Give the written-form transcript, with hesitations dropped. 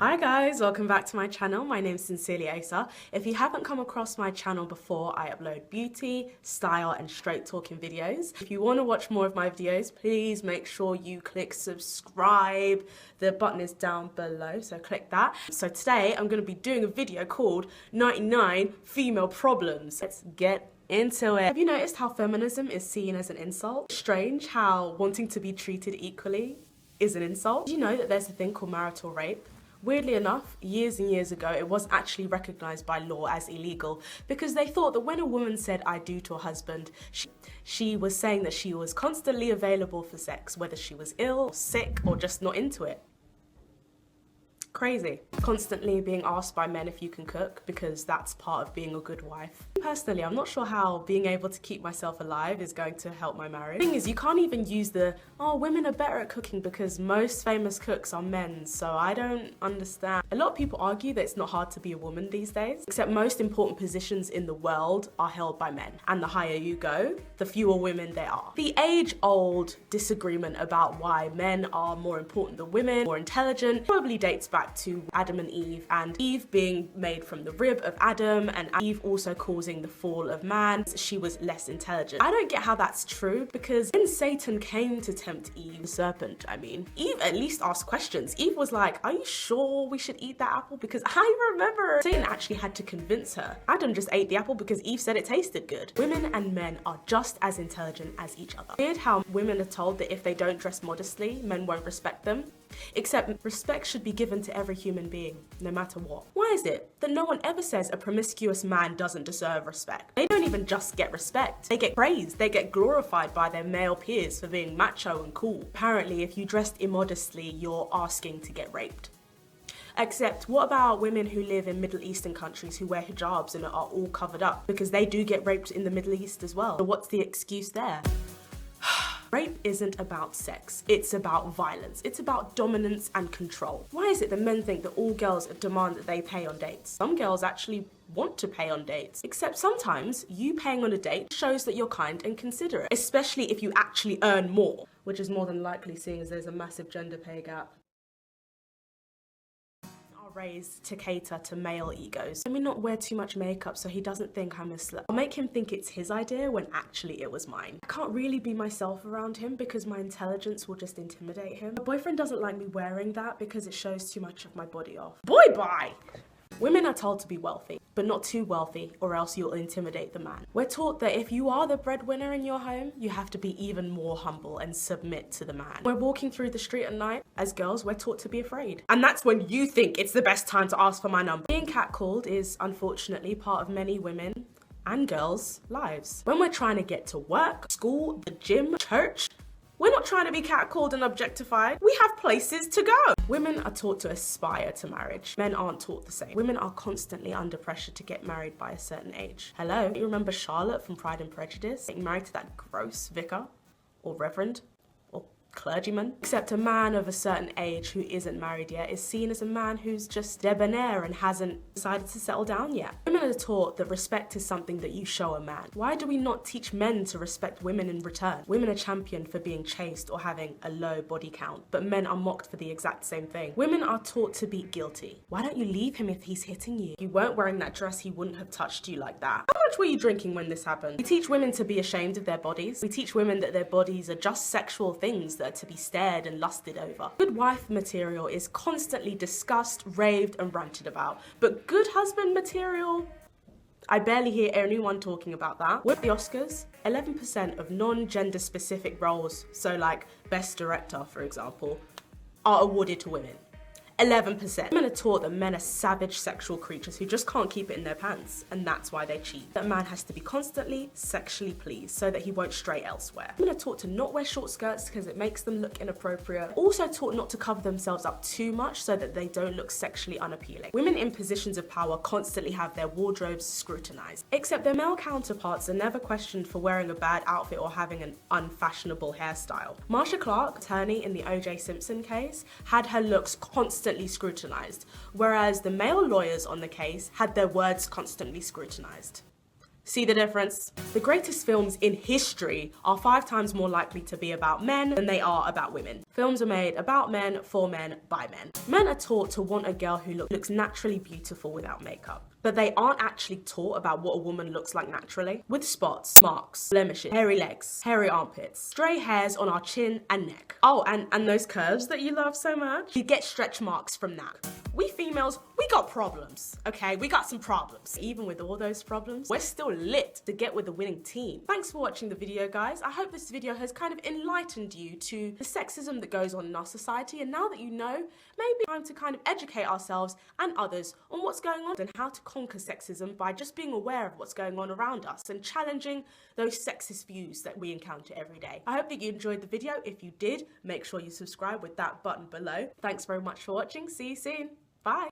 Hi guys, welcome back to my channel. My name's Sincerely Asa. If you haven't come across my channel before, I upload beauty, style and straight talking videos. If you want to watch more of my videos, please make sure you click subscribe. The button is down below, so click that. So today I'm going to be doing a video called 99 Female Problems. Let's get into it. Have you noticed how feminism is seen as an insult? Strange how wanting to be treated equally is an insult. Did you know that there's a thing called marital rape? Weirdly enough, years and years ago, it wasn't actually recognised by law as illegal because they thought that when a woman said I do to a husband, she was saying that she was constantly available for sex, whether she was ill, sick, or just not into it. Crazy. Constantly being asked by men if you can cook because that's part of being a good wife. Personally, I'm not sure how being able to keep myself alive is going to help my marriage. The thing is, you can't even use the, oh, women are better at cooking because most famous cooks are men, so I don't understand. A lot of people argue that it's not hard to be a woman these days, except most important positions in the world are held by men. And the higher you go, the fewer women there are. The age-old disagreement about why men are more important than women, more intelligent, probably dates back to Adam and Eve being made from the rib of Adam and Eve also causing the fall of man. She was less intelligent. I don't get how that's true because when Satan came to tempt Eve, the serpent, Eve at least asked questions. Eve was like, are you sure we should eat that apple? Because I remember Satan actually had to convince her. Adam just ate the apple because Eve said it tasted good. Women and men are just as intelligent as each other. Weird how women are told that if they don't dress modestly, men won't respect them. Except respect should be given to every human being, no matter what. Why is it that no one ever says a promiscuous man doesn't deserve respect? They don't even just get respect, they get praised, they get glorified by their male peers for being macho and cool. Apparently, if you dressed immodestly, you're asking to get raped. Except, what about women who live in Middle Eastern countries who wear hijabs and are all covered up? Because they do get raped in the Middle East as well. So what's the excuse there? Rape isn't about sex, it's about violence. It's about dominance and control. Why is it that men think that all girls demand that they pay on dates? Some girls actually want to pay on dates. Except sometimes you paying on a date shows that you're kind and considerate, especially if you actually earn more, which is more than likely seeing as there's a massive gender pay gap. Raised to cater to male egos. Let me not wear too much makeup so he doesn't think I'm a slut. I'll make him think it's his idea when actually it was mine. I can't really be myself around him because my intelligence will just intimidate him. My boyfriend doesn't like me wearing that because it shows too much of my body off. Boy bye! Women are told to be wealthy, but not too wealthy or else you'll intimidate the man. We're taught that if you are the breadwinner in your home, you have to be even more humble and submit to the man. We're walking through the street at night, as girls, we're taught to be afraid. And that's when you think it's the best time to ask for my number. Being catcalled is unfortunately part of many women and girls' lives. When we're trying to get to work, school, the gym, church, we're not trying to be catcalled and objectified. We have places to go. Women are taught to aspire to marriage. Men aren't taught the same. Women are constantly under pressure to get married by a certain age. Hello? You remember Charlotte from Pride and Prejudice getting married to that gross vicar or reverend or clergyman? Except a man of a certain age who isn't married yet is seen as a man who's just debonair and hasn't decided to settle down yet. Women are taught that respect is something that you show a man. Why do we not teach men to respect women in return? Women are championed for being chaste or having a low body count, but men are mocked for the exact same thing. Women are taught to be guilty. Why don't you leave him if he's hitting you? If you weren't wearing that dress, he wouldn't have touched you like that. How much were you drinking when this happened? We teach women to be ashamed of their bodies. We teach women that their bodies are just sexual things that are to be stared and lusted over. Good wife material is constantly discussed, raved and ranted about, but good husband material, I barely hear anyone talking about that. With the Oscars, 11% of non-gender specific roles, so like best director for example, are awarded to women. 11%. Women are taught that men are savage sexual creatures who just can't keep it in their pants, and that's why they cheat. That man has to be constantly sexually pleased so that he won't stray elsewhere. Women are taught to not wear short skirts because it makes them look inappropriate. Also taught not to cover themselves up too much so that they don't look sexually unappealing. Women in positions of power constantly have their wardrobes scrutinized. Except their male counterparts are never questioned for wearing a bad outfit or having an unfashionable hairstyle. Marcia, attorney in the OJ Simpson case, had her looks constantly scrutinized, whereas the male lawyers on the case had their words constantly scrutinized. See the difference? The greatest films in history are 5 times more likely to be about men than they are about women. Films are made about men, for men, by men. Men are taught to want a girl who looks naturally beautiful without makeup, but they aren't actually taught about what a woman looks like naturally. With spots, marks, blemishes, hairy legs, hairy armpits, stray hairs on our chin and neck. Oh, and those curves that you love so much? You get stretch marks from that. We females, we got problems, okay? We got some problems. Even with all those problems, we're still lit to get with the winning team. Thanks for watching the video, guys. I hope this video has kind of enlightened you to the sexism that goes on in our society, and now that you know, maybe time to kind of educate ourselves and others on what's going on and how to conquer sexism by just being aware of what's going on around us and challenging those sexist views that we encounter every day. I hope that you enjoyed the video. If you did, make sure you subscribe with that button below. Thanks very much for watching. See you soon. Bye.